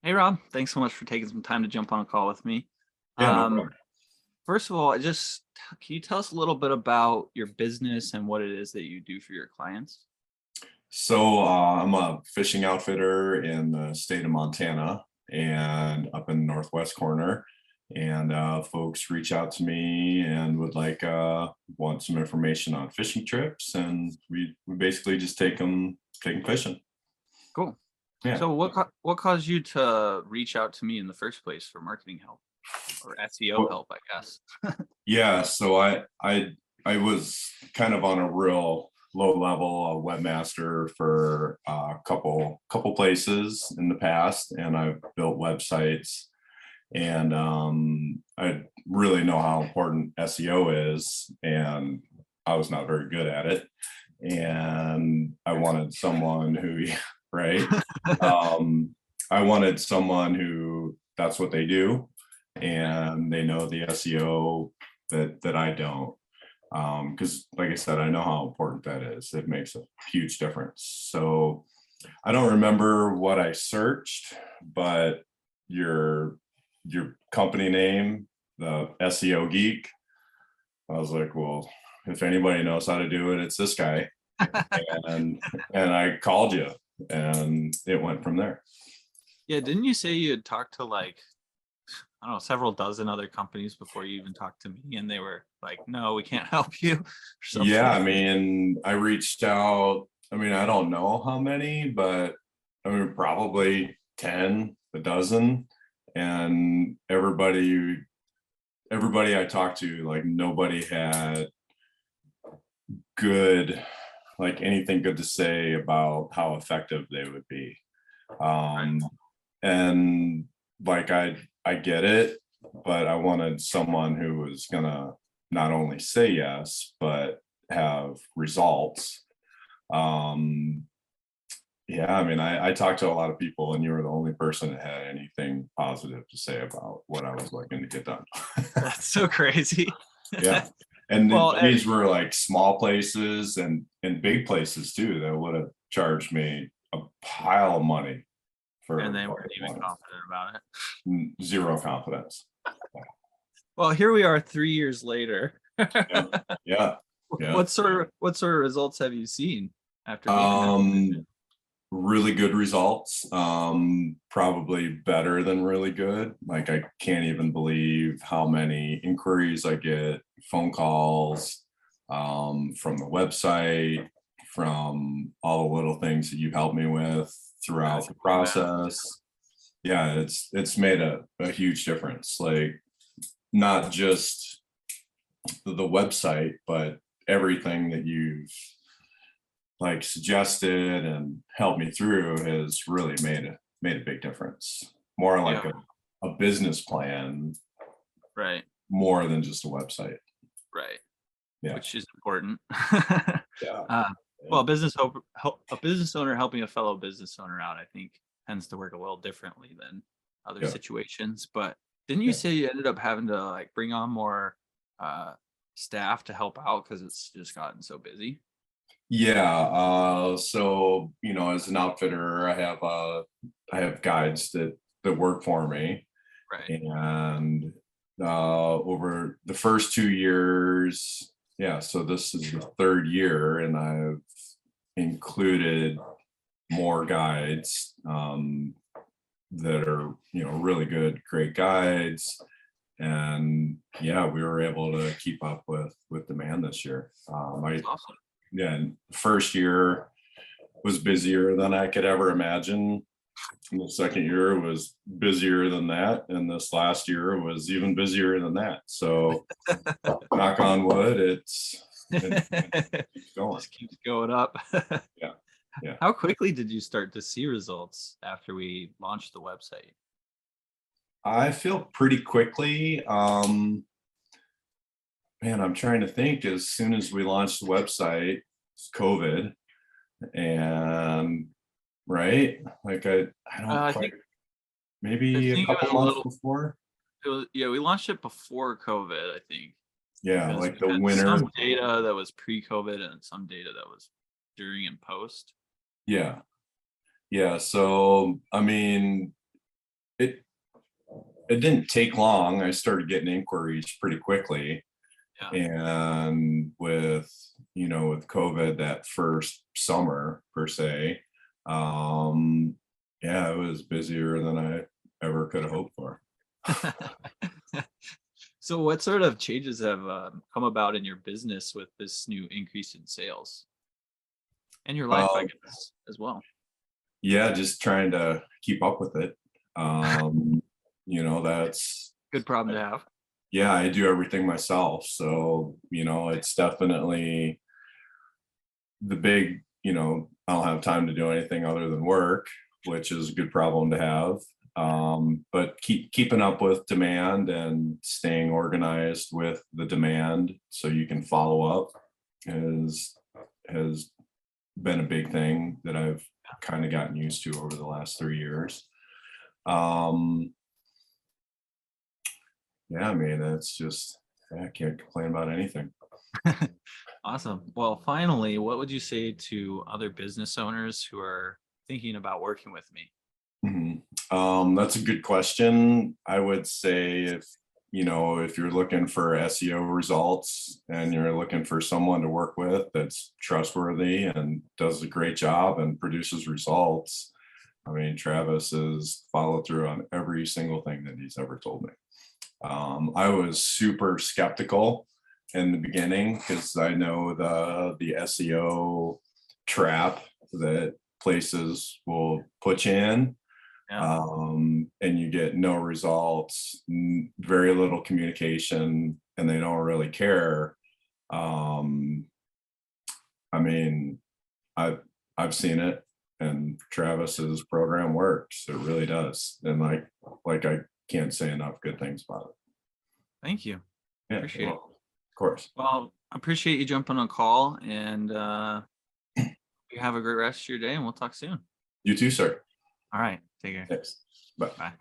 Hey Rob, thanks so much for taking some time to jump on a call with me. Yeah, no Um, problem. First of all, can you tell us a little bit about your business and what it is that you do for your clients? I'm a fishing outfitter in the state of Montana and up in the northwest corner. And folks reach out to me and would want some information on fishing trips, and we basically just take them fishing. Cool. Yeah. So what caused you to reach out to me in the first place for marketing help or SEO Well, help, I guess? yeah. So I was kind of on a real low level, a webmaster for a couple places in the past, and I've built websites. And I really know how important SEO is, and I was not very good at it. And I wanted someone who, right? Um, I wanted someone who that's what they do, and they know the SEO that I don't. Because, like I said, I know how important that is. It makes a huge difference. So I don't remember what I searched, but your your company name, the SEO geek. I was like, well, if anybody knows how to do it, it's this guy. And I called you, and it went from there. Yeah, didn't you say you had talked to I don't know, several dozen other companies before you even talked to me and they were like, "No, we can't help you," or Yeah, something? I mean, I reached out. I mean, I don't know how many, but I mean, probably 10, a dozen. And everybody I talked to, like nobody had good, like anything good to say about how effective they would be. Right. Um, and like I get it, but I wanted someone who was gonna not only say yes, but have results. Um, yeah, I mean, I talked to a lot of people, and you were the only person that had anything positive to say about what I was looking to get done. That's so crazy. Yeah. And Well, these were like small places and big places too that would have charged me a pile of money and for they what weren't I even wanted. confident about it. Zero confidence. Well, here we are 3 years later. Yeah. Yeah. Yeah. What sort of results have you seen after making that Um, decision? really good results. Probably better than really good. Like I can't even believe how many inquiries I get, phone calls, from the website, from all the little things that you've helped me with throughout That's the fast. process. Yeah, it's made a huge difference. Like not just the website, but everything that you've like suggested and helped me through has really made a big difference. More Yeah, like a business plan, right, more than just a website. right, Yeah. which is important. Yeah. Uh, Yeah. well, a business owner helping a fellow business owner out, I think, tends to work a little differently than other Yeah. situations. But didn't you Yeah. say you ended up having to like bring on more uh, staff to help out because it's just gotten so busy? Yeah. So, as an outfitter, I have guides that work for me. Right. And over the first 2 years, yeah, so this is the third year, and I've included more guides, that are really good, great guides. And yeah, we were able to keep up with demand this year. That's I awesome. Yeah, and first year was busier than I could ever imagine. And the second year was busier than that, and this last year was even busier than that. So knock on wood, it keeps going. Just keeps going up. Yeah, yeah. How quickly did you start to see results after we launched the website? I feel pretty quickly. Man, I'm trying to think. As soon as we launched the website, it's COVID, and right, like I don't I quite, think I maybe a think it couple was a months little. before. It was, yeah, we launched it before COVID, I think, Yeah, because like we the had winter. some data that was pre-COVID and some data that was during and post. Yeah, yeah. So I mean, it it didn't take long. I started getting inquiries pretty quickly. Yeah. And with COVID that first summer per se, yeah, it was busier than I ever could have hoped for. So what sort of changes have come about in your business with this new increase in sales and your life, I Um, guess, as well? yeah, just trying to keep up with it. That's Good problem to have. yeah, I do everything myself. So, it's definitely the big, I don't have time to do anything other than work, which is a good problem to have. But keeping up with demand and staying organized with the demand so you can follow up has been a big thing that I've kind of gotten used to over the last 3 years. Um, yeah, I mean, I can't complain about anything. Awesome. Well, finally, what would you say to other business owners who are thinking about working with me? Mhm. That's a good question. I would say if you're looking for SEO results and you're looking for someone to work with that's trustworthy and does a great job and produces results, I mean, Travis has followed through on every single thing that he's ever told me. I was super skeptical in the beginning because I know the SEO trap that places will put you in, Yeah. and you get no results, very little communication, and they don't really care. Um, I mean, I've I've seen it, and Travis's program works. It really does, and like I can't say enough good things about Thank you. it. Yeah, Appreciate it. well, of course. Well, I appreciate you jumping on a call and you have a great rest of your day and we'll talk soon. You too, sir. All right. Take care. Thanks. Bye. Bye.